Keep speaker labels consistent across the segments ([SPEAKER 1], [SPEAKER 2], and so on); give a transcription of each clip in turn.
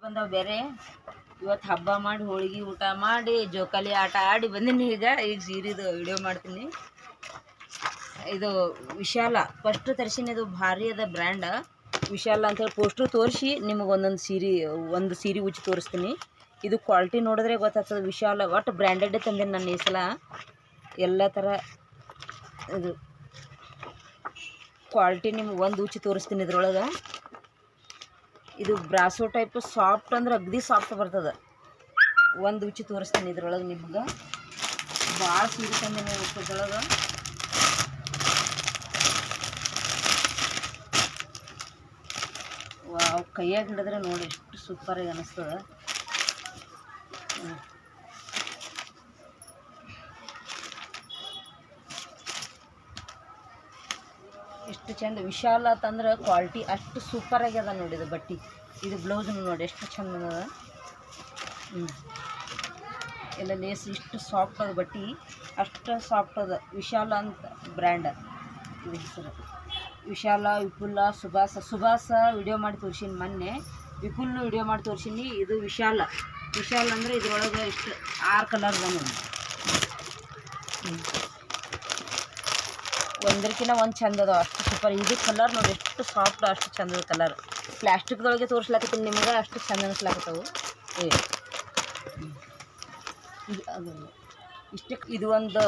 [SPEAKER 1] ಬಂದವು ಬೇರೆ. ಇವತ್ತು ಹಬ್ಬ ಮಾಡಿ ಹೋಳಿಗೆ ಊಟ ಮಾಡಿ ಜೋಕಾಲಿ ಆಟ ಆಡಿ ಬಂದೀನಿ. ಈಗ ಸೀರೆದು ವಿಡಿಯೋ ಮಾಡ್ತೀನಿ. ಇದು ವಿಶಾಲ ಫಸ್ಟ್ ತರಿಸಿನಿ. ಇದು ಭಾರಿ ಅದ ಬ್ರ್ಯಾಂಡ ವಿಶಾಲ ಅಂತೇಳಿ. ಪೋಸ್ಟ್ರು ತೋರಿಸಿ ನಿಮಗೆ ಒಂದು ಸೀರೆ ಉಚ್ಚಿ ತೋರಿಸ್ತೀನಿ. ಇದು ಕ್ವಾಲಿಟಿ ನೋಡಿದ್ರೆ ಗೊತ್ತಾಗ್ತದೆ. ವಿಶಾಲ ಒಟ್ಟು ಬ್ರ್ಯಾಂಡೆಡ್ ತಂದೇನೆ ನಾನು ಈ ಸಲ. ಎಲ್ಲ ಥರ ಇದು ಕ್ವಾಲಿಟಿ ನಿಮ್ಗೆ ಒಂದು ಉಚ್ಚಿ ತೋರಿಸ್ತೀನಿ. ಇದ್ರೊಳಗೆ ಇದು ಬ್ರಾಸೋ ಟೈಪ್ ಸಾಫ್ಟ್ ಅಂದ್ರೆ ಅಗದಿ ಸಾಫ್ಟ್ ಬರ್ತದೆ. ಒಂದು ಉಚ್ಚಿ ತೋರಿಸ್ತೀನಿ ಇದ್ರೊಳಗೆ ನಿಮ್ಗೆ. ಭಾಳ ಸೀರೆ ತಂದೇನೆ ಇದ್ರೊಳಗೆ. ವಾವ್, ಕೈಯಾಗಿ ಹಿಡಿದ್ರೆ ನೋಡಿ ಎಷ್ಟು ಸೂಪರಾಗಿ ಅನ್ನಿಸ್ತದೆ. ಎಷ್ಟು ಚಂದ. ವಿಶಾಲ ಅಂತಂದ್ರೆ ಕ್ವಾಲಿಟಿ ಅಷ್ಟು ಸೂಪರಾಗಿ ಅದ ನೋಡಿ. ಇದು ಬಟ್ಟೆ, ಇದು ಬ್ಲೌಸ್ನು ನೋಡಿ ಎಷ್ಟು ಚಂದ ಅದ. ಎಲ್ಲ ಲೇಸ್ ಇಷ್ಟು ಸಾಫ್ಟ್ ಅದ. ಬಟ್ಟೆ ಅಷ್ಟು ಸಾಫ್ಟ್ ಅದ. ವಿಶಾಲ ಅಂತ ಬ್ರ್ಯಾಂಡ್ ಇದು ಹೆಸರು. ವಿಶಾಲ, ವಿಪುಲ, ಸುಭಾಸ ವಿಡಿಯೋ ಮಾಡಿ ತೋರಿಸೀನಿ ಮೊನ್ನೆ. ವಿಪುಲ್ನು ವಿಡಿಯೋ ಮಾಡಿ ತೋರಿಸೀನಿ. ಇದು ವಿಶಾಲ ಅಂದರೆ ಇದ್ರೊಳಗೆ ಇಷ್ಟು 6 ಕಲರ್ ಅದ ನೋಡಿ. ಒಂದಕ್ಕಿಂತ ಒಂದು ಚಂದ ಅದ. ಅಷ್ಟು ಸೂಪರ್. ಇದು ಕಲರ್ ನೋಡಿ ಎಷ್ಟು ಸಾಫ್ಟ್, ಅಷ್ಟು ಚಂದದ ಕಲರ್. ಪ್ಲ್ಯಾಸ್ಟಿಕ್ದೊಳಗೆ ತೋರಿಸ್ಲಾಕತ್ತೀನಿ ನಿಮ್ಗೆ. ಅಷ್ಟು ಚಂದ ಅನಿಸ್ಲಾಕತ್ತವು. ಇಷ್ಟಕ್ಕೆ ಇದು ಒಂದು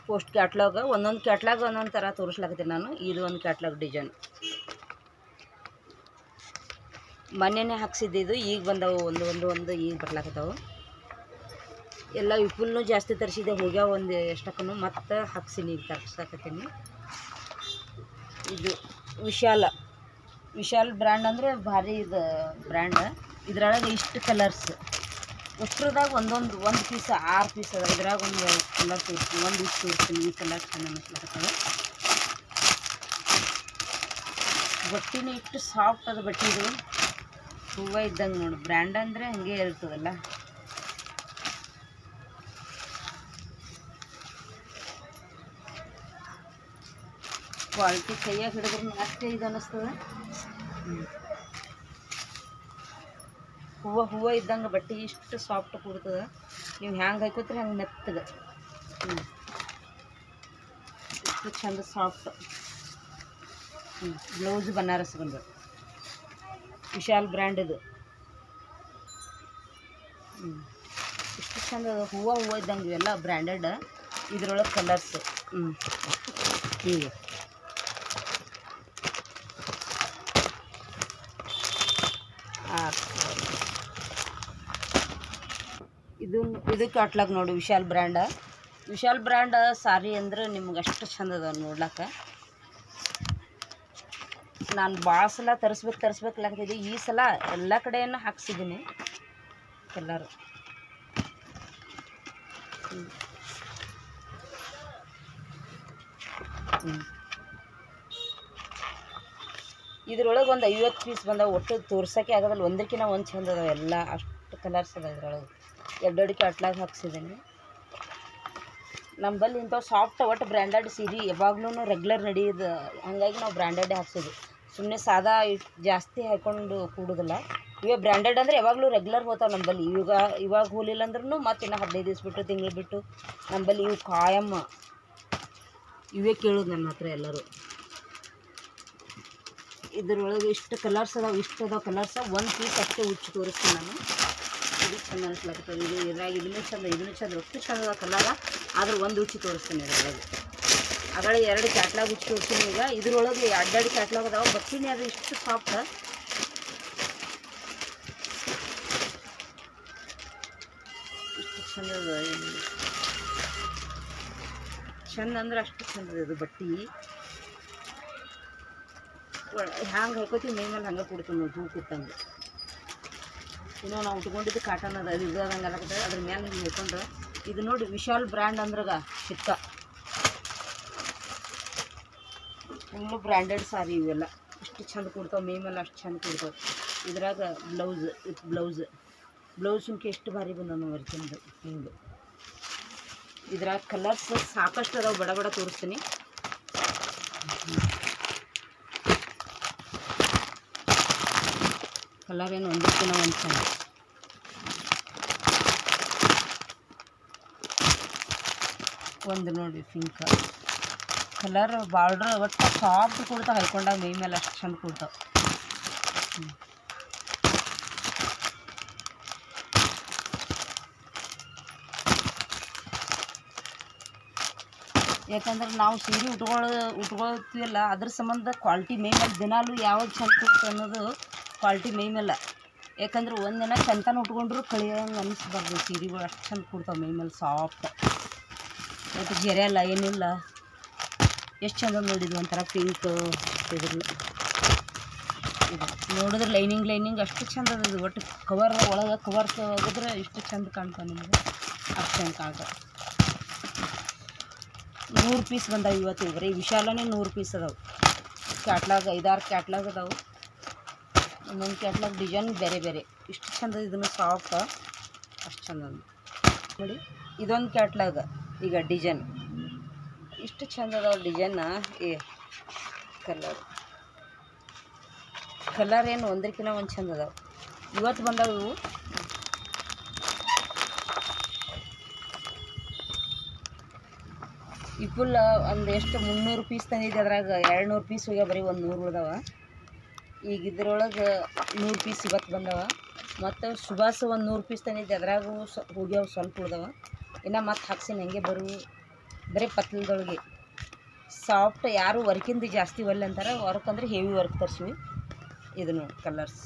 [SPEAKER 1] ಪೋಸ್ಟ್ ಕ್ಯಾಟ್ಲಾಗ್. ಒಂದೊಂದು ಕ್ಯಾಟ್ಲಾಗ್ ಒಂದೊಂದು ಥರ ತೋರಿಸ್ಲಾಕತ್ತೀನಿ ನಾನು. ಇದು ಒಂದು ಕ್ಯಾಟ್ಲಾಗ್ ಡಿಸೈನ್ ಮೊನ್ನೆನೇ ಹಾಕ್ಸಿದ್ದೆ. ಇದು ಈಗ ಬಂದವು ಒಂದು ಈಗ ಬರ್ಲಾಕತ್ತವು. ಎಲ್ಲ ವಿಪುಲ್ನು ಜಾಸ್ತಿ ತರಿಸಿದೆ. ಹೋಗ್ಯಾವ ಒಂದು ಎಷ್ಟಕ್ಕೂ ಮತ್ತೆ ಹಾಕ್ಸಿನಿ. ಈಗ ತರ್ಸಾಕತ್ತೀನಿ. ಇದು ವಿಶಾಲ್ ಬ್ರ್ಯಾಂಡ್ ಅಂದರೆ ಭಾರಿ ಇದು ಬ್ರ್ಯಾಂಡ್. ಇದ್ರೊಳಗೆ ಇಷ್ಟು ಕಲರ್ಸ್ ಅಷ್ಟ್ರದಾಗ ಒಂದು ಪೀಸ್ 6 ಪೀಸ್ ಅದ. ಇದ್ರಾಗ ಒಂದು ಕಲರ್ ತೋರಿಸ್ತೀನಿ, ಒಂದು ಇಷ್ಟು ತೋರಿಸ್ತೀನಿ. ಈ ಕಲರ್ ಚೆಂದ ಅನ್ನಿಸ್ಲಾಕತ್ತದ. ಬಟ್ಟೆನೂ ಇಷ್ಟು ಸಾಫ್ಟ್ ಅದ. ಬಟ್ಟೆ ಇದು ಹೂವು ಇದ್ದಂಗೆ ನೋಡಿ. ಬ್ರ್ಯಾಂಡ್ ಅಂದರೆ ಹಂಗೆ ಇರ್ತದಲ್ಲ. ಕ್ವಾಲಿಟಿ ಕೈಯಾಗಿ ಹಿಡಿದ್ರೆ ಅಷ್ಟೇ ಇದು ಅನ್ನಿಸ್ತದೆ. ಹೂವು ಇದ್ದಂಗೆ ಬಟ್ಟೆ ಇಷ್ಟು ಸಾಫ್ಟ್ ಕೊಡ್ತದೆ. ನೀವು ಹ್ಯಾಂಗೆ ಹಾಕೋತ್ರಿ ಹಂಗೆ ಮೆತ್ತಗೆ. ಇಷ್ಟು ಚಂದ ಸಾಫ್ಟ್. ಬ್ಲೌಸ್ ಬನಾರಸ್ ಬಂದು ವಿಶಾಲ್ ಬ್ರ್ಯಾಂಡ್ ಇದು. ಇಷ್ಟು ಚಂದ ಹೂವು ಇದ್ದಂಗೆ ಇವೆಲ್ಲ ಬ್ರ್ಯಾಂಡೆಡ್. ಇದ್ರೊಳಗೆ ಕಲರ್ಸ್ ಹೀಗೆ ಇದು ಕ್ಯಾಟ್ಲಾಗ್ ನೋಡಿ. ವಿಶಾಲ್ ಬ್ರ್ಯಾಂಡ್ ಸಾರಿ ಅಂದ್ರೆ ನಿಮ್ಗೆ ಅಷ್ಟು ಚಂದ ಅದ ನೋಡ್ಲಾಕ. ನಾನು ಭಾಳ ಸಲ ತರಿಸ್ಬೇಕಲಾಗ್ತಿದ್ದೆ. ಈ ಸಲ ಎಲ್ಲ ಕಡೆಯನ್ನು ಹಾಕ್ಸಿದ್ದೀನಿ ಎಲ್ಲರೂ. ಇದ್ರೊಳಗೆ ಒಂದು 50 ಪೀಸ್ ಬಂದಾವೆ. ಒಟ್ಟು ತೋರ್ಸೋಕ್ಕೆ ಆಗೋದಲ್ಲ. ಒಂದಕ್ಕಿಂತ ಒಂದು ಚಂದ ಅದಾವೆ. ಎಲ್ಲ ಅಷ್ಟು ಕಲರ್ಸ್ ಅದ. ಇದ್ರೊಳಗೆ 2 ಕ್ಯಾಟ್ಲಾಗ್ ಹಾಕ್ಸಿದ್ದೀನಿ. ನಮ್ಮಲ್ಲಿ ಇಂಥವು ಸಾಫ್ಟ್ ಒಟ್ಟು ಬ್ರ್ಯಾಂಡೆಡ್ ಸೀರೆ ಯಾವಾಗ್ಲೂ ರೆಗ್ಯುಲರ್ ನಡೆಯೋದು. ಹಾಗಾಗಿ ನಾವು ಬ್ರ್ಯಾಂಡೆಡೇ ಹಾಕ್ಸೋದು. ಸುಮ್ಮನೆ ಸಾದಾ ಜಾಸ್ತಿ ಹಾಕ್ಕೊಂಡು ಕೂಡೋದಿಲ್ಲ. ಇವೇ ಬ್ರ್ಯಾಂಡೆಡ್ ಅಂದರೆ ಯಾವಾಗಲೂ ರೆಗ್ಯುಲರ್ ಹೋಗ್ತಾವೆ ನಮ್ಮಲ್ಲಿ. ಇವಾಗ ಹೋಲಿಲ್ಲ ಅಂದ್ರೂ ಮತ್ತೆ ಇನ್ನೂ 15 ದಿವಸ ಬಿಟ್ಟು ತಿಂಗಳು ಬಿಟ್ಟು ನಮ್ಮಲ್ಲಿ ಇವು ಕಾಯಂ ಇವೇ ಕೇಳೋದು ನನ್ನ ಹತ್ರ ಎಲ್ಲರೂ. ಇದ್ರೊಳಗೆ ಇಷ್ಟು ಕಲರ್ಸ್ ಅದಾವೆ. ಇಷ್ಟು ಅದಾವೆ ಕಲರ್ಸ. ಒಂದು ಪೀಸ್ ಅಷ್ಟೇ ಉಚ್ಚಿ ತೋರಿಸ್ತೀನಿ ನಾನು. ಇದು ಚಂದ ಅನಿಸ್ಲಾಗ್ತದೆ. ಇದ್ರಾಗ ಇದನ್ನೂ ಚಂದ ಅಷ್ಟು ಚಂದ ಅದ ಕಲರ. ಆದ್ರೆ ಒಂದು ಉಚ್ಚಿ ತೋರಿಸ್ತೀನಿ ಇದ್ರೊಳಗೆ. ಅದರೊಳಗೆ 2 ಕ್ಯಾಟ್ಲಾಗ್ ಉಚ್ಚಿ ತೋರಿಸ್ತೀನಿ. ಈಗ ಇದ್ರೊಳಗೆ 2 ಕ್ಯಾಟ್ಲಾಗ್ ಅದಾವೆ. ಬಟ್ಟೆನೇ ಅದು ಇಷ್ಟು ಸಾಫ್ಟ್. ಇಷ್ಟು ಚಂದ ಅದ. ಚಂದ ಅಂದ್ರೆ ಅಷ್ಟು ಚಂದ ಇದು ಬಟ್ಟೆ. ಹ್ಯಾಂಗೆ ಹಾಕೋತೀವಿ ಮೈ ಮೇಲೆ ಹಂಗೆ ಕೊಡ್ತೀವಿ ನೋಡಿ. ಹೂ ಕೂತಂಗೆ. ಇನ್ನೂ ನಾವು ಉಟ್ಕೊಂಡಿದ್ದು ಕಾಟನ್ ಅದ. ಇದು ಅದಂಗೆ ಅಲ್ಲಕತ್ತದ. ಅದ್ರ ಮೇಲೆ ನೀವು ಹೇಳ್ಕೊಂಡ್ರೆ ಇದು ನೋಡಿ. ವಿಶಾಲ್ ಬ್ರ್ಯಾಂಡ್ ಅಂದ್ರಾಗ ಚಿಕ್ಕ ಫುಲ್ಲು ಬ್ರ್ಯಾಂಡೆಡ್ ಸಾರಿ ಇವೆಲ್ಲ. ಇಷ್ಟು ಚಂದ ಕೊಡ್ತಾವೆ ಮೈ ಮೇಲೆ. ಅಷ್ಟು ಚಂದ ಕೊಡ್ತಾವೆ. ಇದ್ರಾಗ ಬ್ಲೌಸ್ ಸುಮ್ಕೆ ಎಷ್ಟು ಭಾರಿ ಬಂದ ನೋಡಿ ಚಂದ. ಹಿಂಗೆ ಇದ್ರಾಗ ಕಲರ್ಸ್ ಸಾಕಷ್ಟು ಅದಾವೆ. ಬಡ ತೋರಿಸ್ತೀನಿ. ಕಲರ್ ಏನು ಒಂದಕ್ಕಿಂತ ಒಂದು ಚಂದ. ಒಂದು ನೋಡಿ ಪಿಂಕ್ ಕಲರ್ ಬಾರ್ಡ್ರ್ ಒಟ್ಟು ಸಾಫ್ಟ್ ಕೊಡ್ತಾವೆ, ಹಾಕೊಂಡಾಗ ಮೈ ಮೇಲೆ ಅಷ್ಟು ಚಂದ ಕೊಡ್ತಾವೆ. ಯಾಕಂದ್ರೆ ನಾವು ಸೀರೆ ಉಟ್ಕೊಳ್ತೀವಲ್ಲ, ಅದ್ರ ಸಂಬಂಧ ಕ್ವಾಲಿಟಿ ಮೈ ಮೇಲೆ ದಿನಾಲು ಯಾವ್ದು ಚಂದ ಕೊಡ್ತು ಅನ್ನೋದು ಕ್ವಾಲಿಟಿ ಮೈ ಮೇಲೆ. ಯಾಕಂದ್ರೆ ಒಂದಿನ ಚಂತನ ಉಟ್ಕೊಂಡ್ರು ಕಳಿಯೋಂಗೆ ಅನ್ನಿಸ್ಬಾರ್ದು. ಸೀರೆಗಳು ಅಷ್ಟು ಚಂದ ಕೊಡ್ತಾವೆ ಮೈ ಮೇಲೆ ಸಾಫ್ಟ್, ಮತ್ತು ಗೆರೆಯಲ್ಲ ಏನಿಲ್ಲ. ಎಷ್ಟು ಚಂದ ನೋಡಿದ್ವಿ ಒಂಥರ ಪಿಂಕ್ ಇದ್ರಲ್ಲಿ ಇದು ನೋಡಿದ್ರೆ ಲೈನಿಂಗ್ ಅಷ್ಟು ಚಂದ ಅದ. ಇದು ಒಟ್ಟು ಕವರ್ ಒಳಗೆ ಕವರ್ ತೆಗೆದ್ರೆ ಇಷ್ಟು ಚಂದ ಕಾಣ್ತಾವೆ ನಿಮಗೆ, ಅಷ್ಟು ಚಂದ ಕಾಣ್ತಾವೆ. 100 ಪೀಸ್ ಬಂದಾವೆ ಇವತ್ತು. ಬರೀ ವಿಶಾಲನೇ 100 ಪೀಸ್ ಅದಾವೆ. ಕ್ಯಾಟ್ಲಾಗ್ 5-6 ಕ್ಯಾಟ್ಲಾಗ್ ಅದಾವೆ. ಒಂದೊಂದು ಕ್ಯಾಟ್ಲಾಗ್ ಡಿಸೈನ್ ಬೇರೆ ಬೇರೆ. ಇಷ್ಟು ಚಂದ ಇದನ್ನು ಸಾಫ್ಟ್, ಅಷ್ಟು ಚಂದ ನೋಡಿ. ಇದೊಂದು ಕ್ಯಾಟ್ಲಾಗ್ ಈಗ ಡಿಸೈನ್ ಇಷ್ಟು ಚಂದ ಅದಾವೆ. ಡಿಸೈನ್ನ ಕಲರ್ ಏನು ಒಂದಕ್ಕಿಂತ ಒಂದು ಚಂದ ಅದಾವೆ. ಇವತ್ತು ಬಂದಾವೆ ಇವು. ಈ ಫುಲ್ ಒಂದು ಎಷ್ಟು 300 ಪೀಸ್ ತಂದಿದ್ದೆ, ಅದ್ರಾಗ 200 ಪೀಸ್ ಹೋಗ್ಯಾವ, ಬರೀ 100 ಉಳ್ದಾವ. ಈಗ ಇದ್ರೊಳಗೆ 100 ಪೀಸ್ ಇವತ್ತು ಬಂದವ. ಮತ್ತು ಸುಭಾಸ್ ಒಂದು 100 ಪೀಸ್ ತಂದಿದ್ದೆ, ಅದ್ರಾಗೂ ಹೋಗ್ಯಾವ, ಸ್ವಲ್ಪ ಉಳ್ದವ. ಇನ್ನು ಮತ್ತೆ ಹಾಕ್ಸಿನ ಹಂಗೆ ಬರೀ ಪತ್ಲದೊಳಗೆ ಸಾಫ್ಟ್. ಯಾರು ವರ್ಕಿಂದು ಜಾಸ್ತಿ ಒಲ್ಲೆ ಅಂತಾರೆ, ವರ್ಕ್ ಅಂದರೆ ಹೆವಿ ವರ್ಕ್ ತರಿಸಿವಿ. ಇದನ್ನು ಕಲರ್ಸ್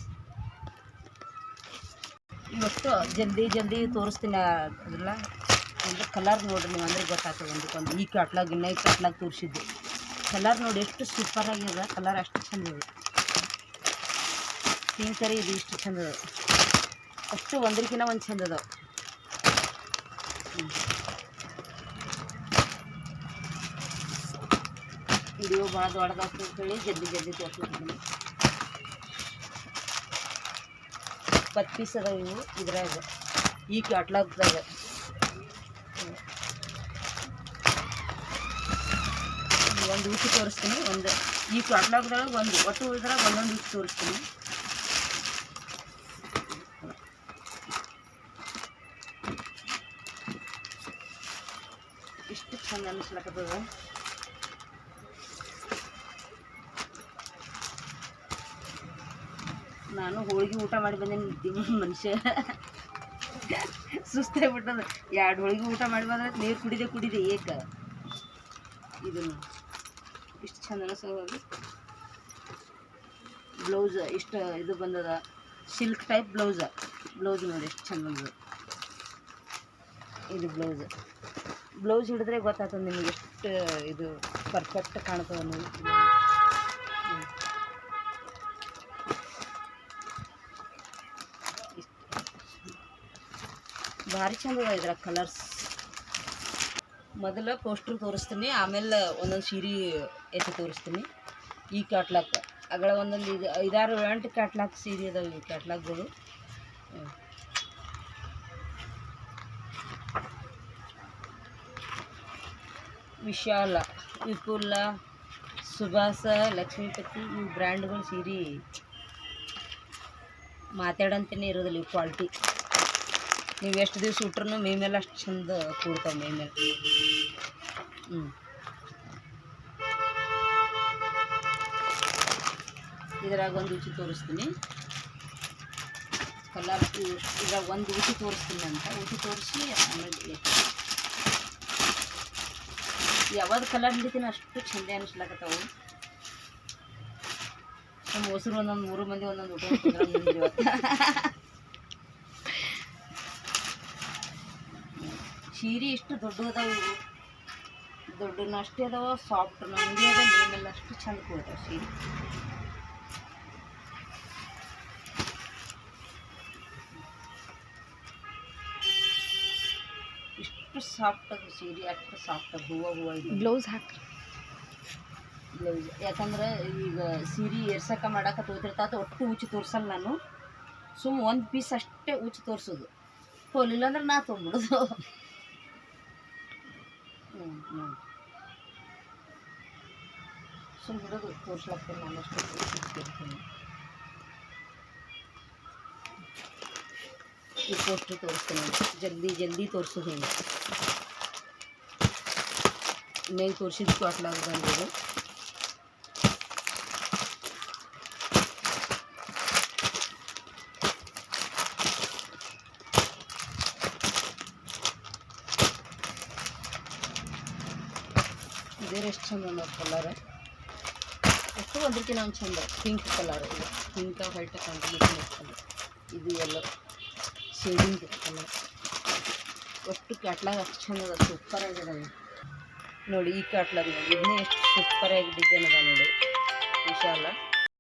[SPEAKER 1] ಇವತ್ತು ಜಲ್ದಿ ತೋರಿಸ್ತೀನಿ. ಅದೆಲ್ಲ ಅಂದರೆ ಕಲರ್ ನೋಡಿರಿ ನೀವು, ಅಂದರೆ ಗೊತ್ತಾಗ್ತದೆ ಒಂದಕ್ಕೊಂದು. ಈ ಕ್ಯಾಟ್ಲಾಗ್ ಈ ಕ್ಯಾಟ್ಲಾಗ್ ತೋರಿಸಿದ್ದು ಕಲರ್ ನೋಡಿ ಎಷ್ಟು ಸೂಪರಾಗ್ಯದ. ಕಲರ್ ಅಷ್ಟು ಚಂದ ಇದೆ. ಪಿಂಕ್ ಕರಿ ಇದು ಇಷ್ಟು ಚಂದ ಅದ. ಅಷ್ಟು ಒಂದಕ್ಕಿಂತ ಒಂದು ಚಂದ ಅದಾವೆ. ವಿಡಿಯೋ ಭಾಳ ದೊಡ್ಡದಾಗ್ತದೆ ಅಂತೇಳಿ ಜಲ್ದಿ ತೋರಿಸ್ತೀನಿ. 20 ಪೀಸ್ ಅದಾವೆ ಇವು ಇದ್ರಾಗ, ಈ ಕ್ಯಾಟ್ಲಾಗ್ದಾಗ. ಒಂದು ಉಚ್ಚಿ ತೋರಿಸ್ತೀನಿ. ಈ ಕ್ಯಾಟ್ಲಾಗ್ದೊಳಗೆ ಒಟ್ಟು ಉಳಿದ್ರಾಗ ಒಂದೊಂದು ಉಚ್ಚಿ ತೋರಿಸ್ತೀನಿ. ಇಷ್ಟು ಚಂದ ಅನ್ನಿಸ್ಲಕ್ಕದ. ನಾನು ಹೋಳಿಗೆ ಊಟ ಮಾಡಿ ಬಂದೇನೆ. ಮನುಷ್ಯ ಸುಸ್ತಾಗ್ಬಿಟ್ಟದ. 2 ಹೋಳಿಗೆ ಊಟ ಮಾಡಿ ಬಂದ್ರೆ ನೀರು ಕುಡಿದೆ ಏಕ. ಇದನ್ನು ಇಷ್ಟು ಚಂದ ಅನಿಸೋದು. ಬ್ಲೌಸ್ ಇಷ್ಟು ಇದು ಬಂದದ, ಸಿಲ್ಕ್ ಟೈಪ್ ಬ್ಲೌಸ್ ನೋಡಿ ಎಷ್ಟು ಚಂದ ಬಂದದ. ಇದು ಬ್ಲೌಸ್ ಹಿಡಿದ್ರೆ ಗೊತ್ತಾಗ್ತದೆ ನಿಮಗೆ ಎಷ್ಟು ಇದು ಪರ್ಫೆಕ್ಟ್ ಕಾಣ್ತದೆ ನೋಡಿ. ಭಾರಿ ಚಂದ ಅದ ಇದ್ರ ಕಲರ್ಸ್. ಮೊದಲು ಪೋಸ್ಟ್ರ್ ತೋರಿಸ್ತೀನಿ, ಆಮೇಲೆ ಒಂದೊಂದು ಸೀರೆ ಎತ್ತಿ ತೋರಿಸ್ತೀನಿ. ಈ ಕ್ಯಾಟ್ಲಾಗ್ ಅಗಳ ಒಂದೊಂದು 5-6-8 ಕ್ಯಾಟ್ಲಾಗ್ ಸೀರೆ ಅದಾವೆ. ಈ ಕ್ಯಾಟ್ಲಾಗ್ಗಳು ವಿಶಾಲ, ವಿಪುಲ, ಸುಭಾಸ, ಲಕ್ಷ್ಮೀಪತಿ ಇವು ಬ್ರ್ಯಾಂಡ್ಗಳು ಸೀರೆ ಮಾತಾಡಂತನೇ ಇರೋದಿಲ್ಲ. ಇವು ಕ್ವಾಲಿಟಿ ನೀವು ಎಷ್ಟು ದಿವಸ ಉಟ್ರೂ ಮೈ ಮೇಲೆ ಅಷ್ಟು ಚಂದ ಕೂಡ್ತಾವೆ ಮೈ ಮೇಲೆ. ಇದ್ರಾಗ ಒಂದು ಉಚ್ಚಿ ತೋರಿಸ್ತೀನಿ. ಕಲರ್ ಇದ್ರಾಗ ಒಂದು ಉಚ್ಚಿ ತೋರಿಸ್ತೀನಿ ಅಂತ ಉಚ್ಚಿ ತೋರಿಸಿ ಆಮೇಲೆ ಯಾವ್ದು ಕಲರ್ ಹಿಡಿತೀನಿ ಅಷ್ಟು ಚಂದ ಅನಿಸ್ಲಾಕತ್ತಾವು. ನಮ್ಮ ಹೊಸರು ಒಂದೊಂದು 3 ಮಂದಿ ಒಂದೊಂದು ಊಟ ಇವತ್ತು. ಸೀರೆ ಇಷ್ಟು ದೊಡ್ಡದಾವೆ. ಇವು ದೊಡ್ಡನ ಅಷ್ಟೇ ಅದಾವ, ಸಾಫ್ಟ್ ನಮಗೆ ಅದ. ಮೇಲೆಲ್ಲ ಅಷ್ಟು ಚಂದ ಕೊಡ್ತಾವೆ ಸೀರೆ. ಇಷ್ಟು ಸಾಫ್ಟ್ ಅದು ಸೀರೆ, ಅಷ್ಟು ಸಾಫ್ಟ್. ಹೂವು ಇದು ಬ್ಲೌಸ್ ಹಾಕಿ ಬ್ಲೌಸ್. ಯಾಕಂದ್ರೆ ಈಗ ಸೀರೆ ಎರ್ಸಕ ಮಾಡಕ್ಕೆ ತೋತಿರ್ತಾತ, ಒಟ್ಟು ಉಚ್ಚಿ ತೋರ್ಸಲ್ಲ ನಾನು. ಒಂದು ಪೀಸ್ ಅಷ್ಟೇ ಉಚ್ಚಿ ತೋರಿಸೋದು. ಹೋಲಿಲ್ಲ ಅಂದ್ರೆ ನಾ ತೊಗೊಂಡ್ಬಿಡೋದು. ಬಿಡೋದು ತೋರ್ಸ್ಲಾಗ್ತೀನಿ ನಾನು ಅಷ್ಟು ತೋರಿಸ್ತೀನಿ. ಈ ಪೋಸ್ಟರ್ ತೋರಿಸ್ತೀನಿ ಜಲ್ದಿ ಜಲ್ದಿ ತೋರಿಸೋದು ಹಿಂಗೆ ಮೇಗೆ ತೋರಿಸಿದ ಕ್ಯಾಟ್ಲಾಗ್ ಬಂದಿದೆ. ಇದೇ ಎಷ್ಟು ಚಂದ ಅನ್ನೋದು ಕಲರ್ ಎಷ್ಟು ಒಂದಕ್ಕಿಂತ ಒಂದು ಚಂದ ಪಿಂಕ್ ಕಲರ್ ಇದು ಪಿಂಕ್ ವೈಟ್ ಕಾಂಬಿನೇಷನ್ ಇರ್ತದೆ. ಇದು ಎಲ್ಲ ಶೇಡಿಂಗ್ ಕಲರ್ ಒಟ್ಟು ಕ್ಯಾಟ್ಲಾಗ್ ಅಷ್ಟು ಚಂದ ಅದ ಸೂಪರ್ ಆಗಿದೆ ನೋಡಿ. ಈ ಕ್ಯಾಟ್ಲಾಗ್ ನೋಡಿ ಇದನ್ನೇ ಎಷ್ಟು ಸೂಪರ್ ಆಗಿ ಡಿಸೈನ್ ಅದ ನೋಡಿ ವಿಶಾಲ.